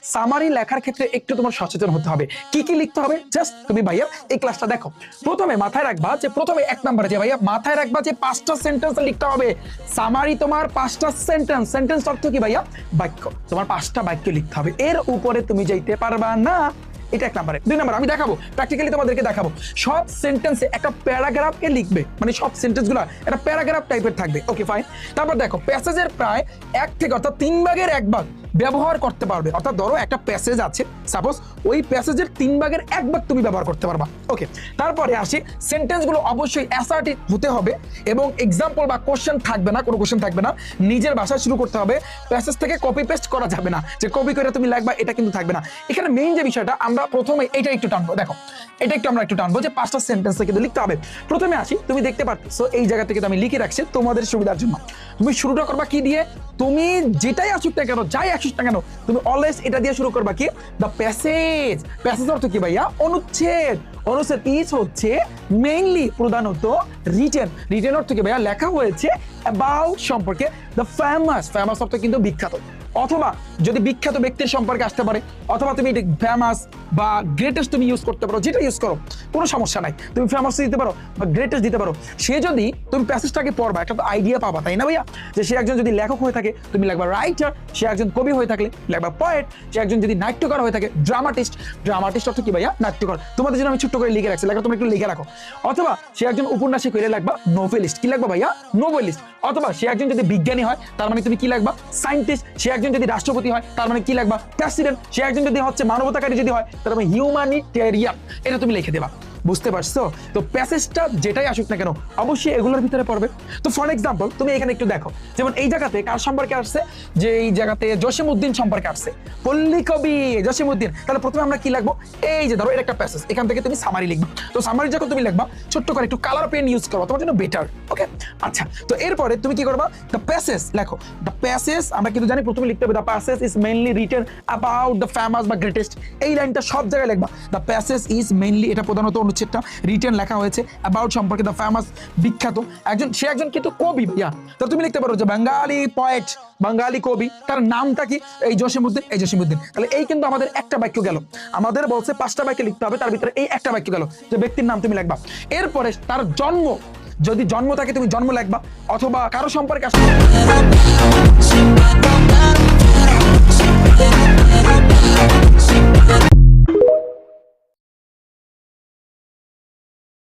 Summary লেখার ক্ষেত্রে একটু তোমার সচেতন হতে হবে। কি কি লিখতে হবে জাস্ট তুমি ভাইয়া এই ক্লাসটা দেখো। প্রথমে মাথায় রাখবা যে প্রথমে এক নম্বরে যে ভাইয়া মাথায় রাখবা যে 5টা সেন্টেন্স লিখতে হবে। সামারি তোমার 5টা সেন্টেন্স, সেন্টেন্স অর্থ কি ভাইয়া? বাক্য। তোমার 5টা বাক্য লিখতে হবে, এর উপরে তুমি যাইতে পারবা না। এটা এক নম্বরে। 2 নম্বর আমি দেখাবো, প্র্যাকটিক্যালি তোমাদেরকে দেখাবো। সব সেন্টেন্সে একটা প্যারাগ্রাফকে লিখবে, মানে সব সেন্টেন্সগুলো একটা প্যারাগ্রাফ টাইপের থাকবে। Okay fine. তারপর দেখো প্যাসেজের প্রায় 1 থেকে অর্থাৎ 3 ভাগের 1 ভাগ ব্যবহার করতে পারবে। অর্থাৎ ধরো একটা প্যাসেজ আছে, সাপোজ ওই প্যাসেজের 3 ভাগের 1 ভাগ তুমি ব্যবহার করতে পারবা। ওকে, তারপরে আসি সেন্টেন্সগুলো অবশ্যই অ্যাসার্টিভ হতে হবে এবং এক্সাম্পল বা কোশ্চেন থাকবে না, কোনো কোশ্চেন থাকবে না। নিজের ভাষায় শুরু করতে হবে, প্যাসেজ থেকে কপি পেস্ট করা যাবে না, যে কপি করে তুমি লিখবা এটা কিন্তু থাকবে না। এখানে মেইন যে বিষয়টা আমরা প্রথমে এটা একটু টানবো। দেখো এটা একটু আমরা একটু টানবো যে 5টা সেন্টেন্স কিন্তু লিখতে হবে। প্রথমে আসি, তুমি দেখতে পাচ্ছ এই জায়গা থেকে আমি লিখে রাখছি তোমাদের সুবিধার জন্য। তুমি শুরুটা করবা কি দিয়ে? তুমি যেটাই আসুক না কেন, যাই আসুক না কেন, তুমি অলওয়েজ এটা দিয়ে শুরু করবা কি? The passage. প্যাসেজ অর্থ কি ভাইয়া? অনুচ্ছেদ। অনুচ্ছেদ ইজ হচ্ছে মেইনলি প্রধানত রিটেন। রিটেন অর্থ কি ভাইয়া? লেখা হয়েছে অ্যাবাউট সম্পর্কে। দ্য ফেমাস, ফেমাস অর্থ কিন্তু বিখ্যাত, অথবা যদি বিখ্যাত ব্যক্তির সম্পর্কে আসতে পারে, অথবা তুমি ফেমাস বা গ্রেটেস্ট তুমি ইউজ করতে পারো, যেটা ইউজ করো কোনো সমস্যা নাই। তুমি ফেমাস দিতে পারো বা গ্রেটেস্ট দিতে পারো। সে যদি তুমি প্যাসেজটাকে পড়বা একটা তো আইডিয়া পাবা, তাই না ভাইয়া? যে সে একজন যদি লেখক হয়ে থাকে তুমি লিখবা রাইটার, সে একজন কবি হয়ে থাকলে লিখবা পোয়েট, সে একজন যদি নাট্যকার হয়ে থাকে ড্রামাটিস্ট। ড্রামাটিস্ট অর্থ কি ভাইয়া? নাট্যকার। তোমাদের জন্য আমি ছোট্ট করে লিখে রাখছি, লেখা তোমরা একটু লিখে রাখো। অথবা সে একজন উপন্যাসিক হলে লিখবা নোভেলিস্ট। কি লিখবা ভাইয়া? নোভেলিস্ট। অথবা সে একজন যদি বিজ্ঞানী হয় তার মানে তুমি কি লিখবা? সায়েন্টিস্ট। সে একজন যদি রাষ্ট্রপতি হয় তার মানে কি লিখবা? প্রেসিডেন্ট। সে একজন যদি হচ্ছে মানবতাকারী যদি হয় তার মানে হিউম্যানিটেরিয়ান। এটা তুমি লিখে দেবা। বুঝতে পারছো? তো প্যাসেজটা যেটাই আসুক না কেন অবশ্যই এগুলোর ভিতরে পড়বে। তো ফর এক্সাম্পল তুমি এখানে একটু দেখো, যেমন এই জায়গাতে কার সম্পর্কে আসছে? যে এই জায়গাতে জসিমউদ্দিন সম্পর্কে আসছে, পল্লী কবি জসিমউদ্দিন। তাহলে প্রথমে আমরা কি লিখবো? এই যে ধরো এটা একটা প্যাসেজ, এখান থেকে তুমি সামারি লিখবা। তো সামারি যখন তুমি লিখবা ছোট্ট করে একটু কালার পেন ইউজ করো, তোমার জন্য বেটার। ওকে, আচ্ছা। তো এরপরে তুমি কি করবা? দ্য প্যাসেজ লেখো। দ্য প্যাসেজ আমরা কিন্তু জানি প্রথমে লিখতে হবে the passage is mainly written about the famous বা গ্রেটেস্ট। এই লাইনটা সব জায়গায় লিখবা। দ্য প্যাসেজ ইজ মেইনলি, এটা প্রধানত অনুচ্ছেদটা রিটেন লেখা হয়েছে অ্যাবাউট সম্পর্কে দ্য ফেমাস বিখ্যাত একজন, সে একজন কিন্তু কবি ভাইয়া। তো তুমি লিখতে পারো যে বাঙালি পোয়েট, বাঙালি কবি, তার নামটা কি? এই জসিমউদ্দিন, এই জসিমউদ্দিন। তাহলে এই কিন্তু আমাদের একটা বাক্য গেল। আমাদের বলছে 5টা বাক্য লিখতে হবে, তার ভিতরে এই একটা বাক্য গেল যে ব্যক্তির নাম তুমি লিখবা। এরপরে তার জন্ম, যদি জন্ম থাকে তুমি জন্ম লিখবা, অথবা কারো সম্পর্কে আসলে